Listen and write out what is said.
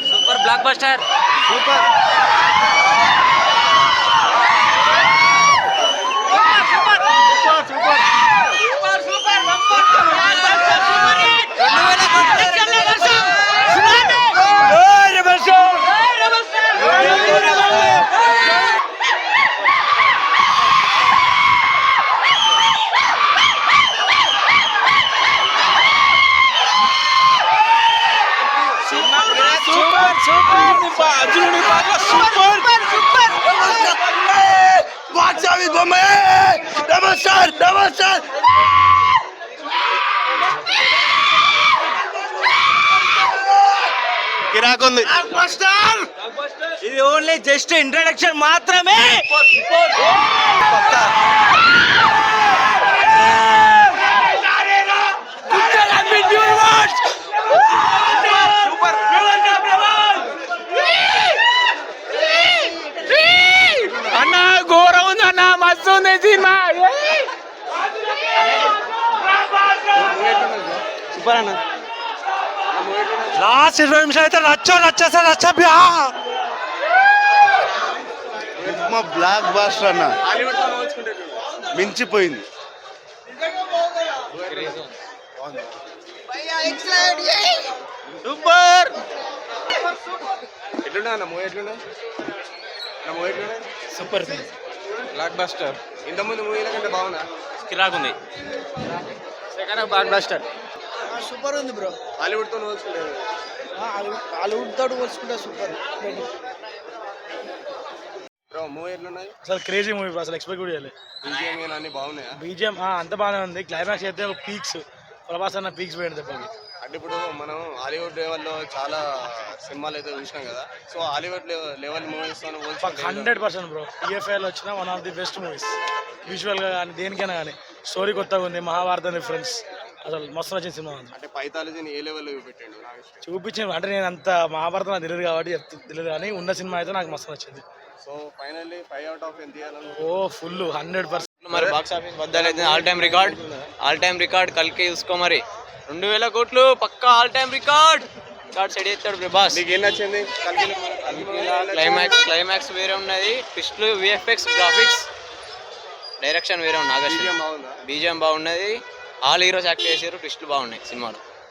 Super blockbuster super కిరాకుంది. ఇది only just introduction మాత్రమే. అన్న ఘోరం ఉంది అన్న, మస్తు ఉంది సినిమా. సూపర్ అన్న. లాస్ట్ 20 నిమిషాలు అయితే రచ్చ సినిమా బ్లాక్ బాస్టర్ అన్న, మించిపోయింది. సూపర్ ఎట్లున్నా అన్న మూవీ? ఎట్లున్నా మూవీ? ఎట్లున్నా? Super blockbuster. ఇంతకుముందు మూవీల కంటే బాగున్నా? కిరాకుంది. Second blockbuster. సూపర్ ఉంది బ్రో. హాలీవుడ్ తో పోల్చుకుంటారు. హాలీవుడ్ తోటి పోల్చుకుంటే సూపర్. బ్రో మూవీ ఎట్లున్నాయి? అసలు క్రేజీ మూవీ, అసలు ఎక్స్పెక్ట్ కూడా చేయలేదు. బీజిఎం అన్ని బాగున్నాయా? బీజిఎం అంత బాగానే ఉంది. క్లైమాక్స్ అయితే పీక్స్, ప్రభాస్ అన్న పీక్స్ పోయింది దెబ్బకి. అంటే ఇప్పుడు మనం హాలీవుడ్ లెవెల్లో చాలా సినిమాలు అయితే చూసినాం కదా, so Hollywood level movies 100% bro. టీఎఫ్ఐలో వచ్చిన one of the best movies. విజువల్గా కానీ దేనికైనా కానీ స్టోరీ కొత్తగా ఉంది. మహాభారతం రిఫరెన్స్ అసలు మస్తు నచ్చిన సినిమా ఉంది. అంటే పైథాలజీని ఏ లెవెల్లో చూపెట్టాడు? చూపించాను అంటే నేను అంత మహాభారతం నాకు తెలియదు కాబట్టి తెలియదు, కానీ ఉన్న సినిమా అయితే నాకు మస్తు నచ్చింది. సో ఫైనల్లీ 5 out of 10 తీయాలని. ఓ ఫుల్ 100%. మరి బాక్స్ ఆఫీస్ బద్దలైతే ఆల్ టైమ్ రికార్డ్ కలికి చూసుకో. మరి 2000 కోట్లు పక్కా ఆల్ టైమ్ రికార్డ్ సెట్ చేస్తాడు ప్రభాస్. నీకు ఏం నచ్చింది? క్లైమాక్స్ వేరే ఉన్నది, ట్విస్ట్లు, విఎఫ్ఎక్స్, గ్రాఫిక్స్, డైరెక్షన్ వేరే ఉన్నది. BGM బాగుందా? బీజిఎం బాగున్నది. ఆల్ హీరోస్ యాక్ట్ చేసారు, ట్విస్ట్లు బాగున్నాయి సినిమాలో.